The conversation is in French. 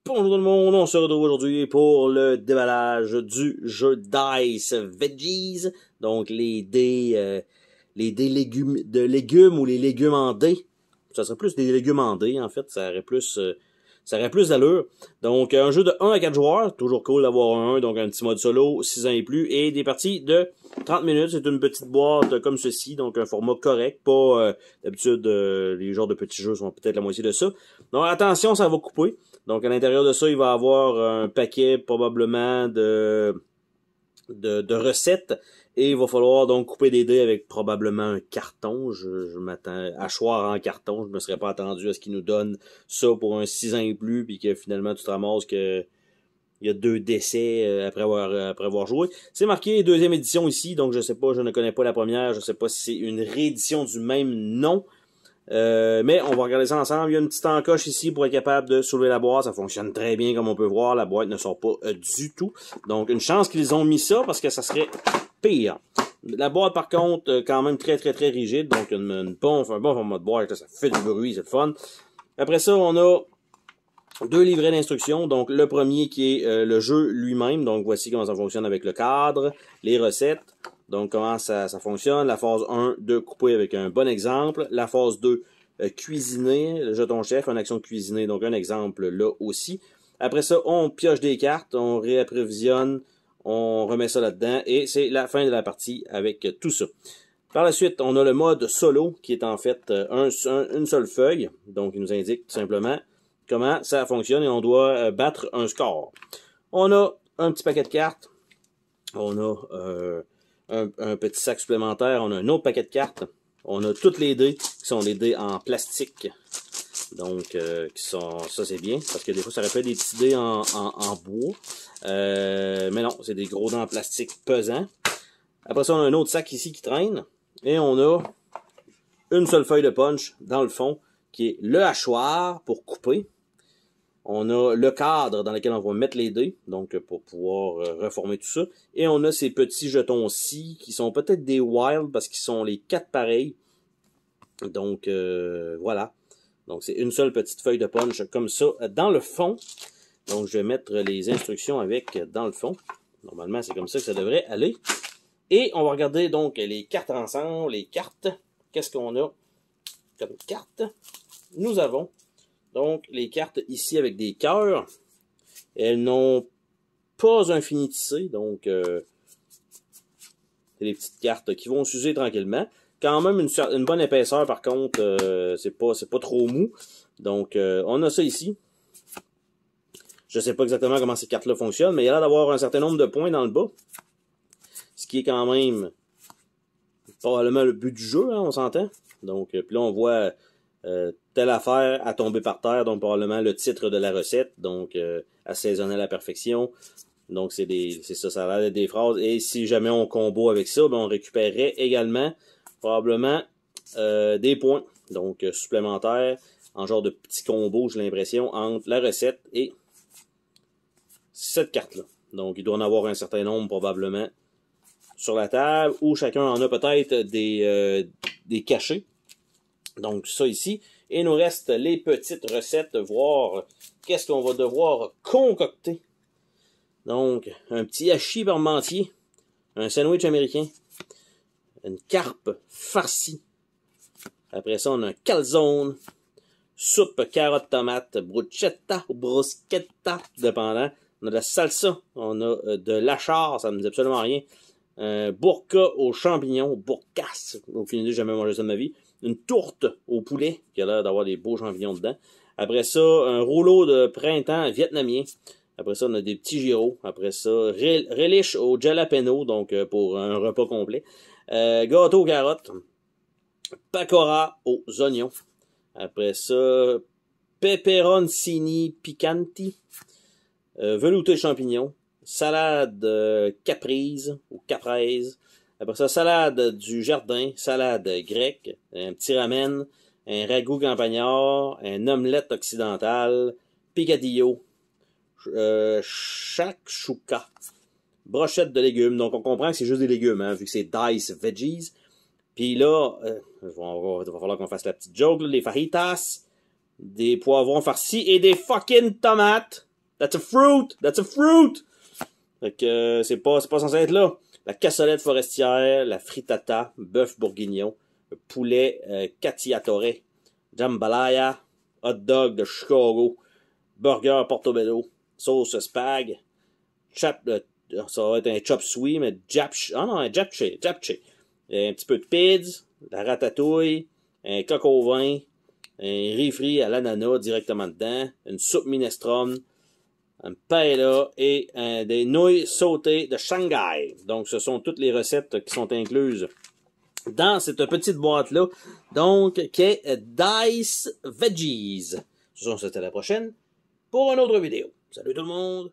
Bonjour tout le monde, on se retrouve aujourd'hui pour le déballage du jeu Dice Veggies, donc les dés légumes ou les légumes en dés. Ça serait plus des légumes en dés en fait, ça aurait plus d'allure. Donc un jeu de 1 à 4 joueurs, toujours cool d'avoir un, donc un petit mode solo, 6 ans et plus, et des parties de 30 minutes, c'est une petite boîte comme ceci, donc un format correct, pas d'habitude les genres de petits jeux sont peut-être la moitié de ça. Donc attention, ça va couper. Donc à l'intérieur de ça, il va y avoir un paquet probablement de recettes et il va falloir donc couper des dés avec probablement un carton. Je m'attends hachoir en carton, je me serais pas attendu à ce qu'ils nous donnent ça pour un 6 ans et plus puis que finalement tu te ramasses que il y a 2 décès après avoir joué. C'est marqué deuxième édition ici, donc je sais pas, je ne connais pas la première, je sais pas si c'est une réédition du même nom. Mais on va regarder ça ensemble. Il y a une petite encoche ici pour être capable de soulever la boîte. Ça fonctionne très bien comme on peut voir. La boîte ne sort pas du tout. Donc une chance qu'ils ont mis ça parce que ça serait pire. La boîte par contre quand même très rigide. Donc un bon format de boîte. Là, ça fait du bruit, c'est le fun. Après ça on a 2 livrets d'instructions. Donc le premier qui est le jeu lui-même. Donc voici comment ça fonctionne avec le cadre, les recettes. Donc, comment ça fonctionne. La phase 1, de couper avec un bon exemple. La phase 2, cuisiner. Le jeton chef, une action de cuisiner. Donc, un exemple là aussi. Après ça, on pioche des cartes, on réapprovisionne, on remet ça là-dedans. Et c'est la fin de la partie avec tout ça. Par la suite, on a le mode solo, qui est en fait une seule feuille. Donc, il nous indique tout simplement comment ça fonctionne et on doit battre un score. On a un petit paquet de cartes. On a un petit sac supplémentaire, on a un autre paquet de cartes, on a toutes les dés qui sont des dés en plastique, donc ça c'est bien, parce que des fois ça rappelle des petits dés en bois, mais non, c'est des gros dés en plastique pesants. Après ça on a un autre sac ici qui traîne, et on a une seule feuille de punch dans le fond, qui est le hachoir pour couper. On a le cadre dans lequel on va mettre les dés, donc pour pouvoir reformer tout ça. Et on a ces petits jetons-ci, qui sont peut-être des wild, parce qu'ils sont les 4 pareils. Donc, voilà. Donc, c'est une seule petite feuille de punch comme ça dans le fond. Donc, je vais mettre les instructions avec dans le fond. Normalement, c'est comme ça que ça devrait aller. Et on va regarder donc les cartes ensemble, les cartes. Qu'est-ce qu'on a comme cartes? Nous avons donc, les cartes ici avec des cœurs, elles n'ont pas infinitisé, donc c'est des petites cartes qui vont s'user tranquillement. Quand même une bonne épaisseur par contre, c'est pas trop mou. Donc on a ça ici. Je sais pas exactement comment ces cartes-là fonctionnent, mais il y a l'air d'avoir un certain nombre de points dans le bas. Ce qui est quand même probablement le but du jeu, hein, on s'entend. Donc, puis là on voit telle affaire à tomber par terre, donc probablement le titre de la recette, donc assaisonner à la perfection. Donc c'est ça, ça a l'air d'être des phrases. Et si jamais on combo avec ça, ben, on récupérerait également probablement des points, donc supplémentaires, en genre de petits combos, j'ai l'impression, entre la recette et cette carte-là. Donc il doit en avoir un certain nombre probablement sur la table, ou chacun en a peut-être des cachets. Donc ça ici, et il nous reste les petites recettes, voir qu'est-ce qu'on va devoir concocter. Donc, un petit hachis parmentier, un sandwich américain, une carpe farcie. Après ça, on a un calzone, soupe carotte tomate, bruschetta ou bruschetta, dépendant. On a de la salsa, on a de l'achar, ça ne me dit absolument rien. Un burka aux champignons, burkas, aucune idée, j'ai jamais mangé ça de ma vie. Une tourte au poulet, qui a l'air d'avoir des beaux champignons dedans. Après ça, un rouleau de printemps vietnamien. Après ça, on a des petits gyros. Après ça, relish au jalapeno, donc pour un repas complet. Gâteau aux carottes. Pakora aux oignons. Après ça, peperoncini piccanti. Velouté de champignons. Salade caprese ou caprese. Après ça, salade du jardin, salade grecque, un petit ramen, un ragoût campagnard, un omelette occidentale, picadillo, shakshuka, brochette de légumes. Donc, on comprend que c'est juste des légumes, hein, vu que c'est Dice Veggies. Puis là, il va falloir qu'on fasse la petite joke, là, les fajitas, des poivrons farcis et des fucking tomates. That's a fruit! That's a fruit! Fait que c'est pas censé être là. La cassolette forestière, la frittata, bœuf bourguignon, le poulet cacciatore, jambalaya, hot dog de Chicago, burger portobello, sauce spag, ça va être un chop suey, mais un japchae. Un petit peu de pids, la ratatouille, un coq au vin, un riz frit à l'ananas directement dedans, une soupe minestrone, un paella et des nouilles sautées de Shanghai. Donc, ce sont toutes les recettes qui sont incluses dans cette petite boîte-là. Donc, qui est Dice Veggies. On se dit à la prochaine pour une autre vidéo. Salut tout le monde!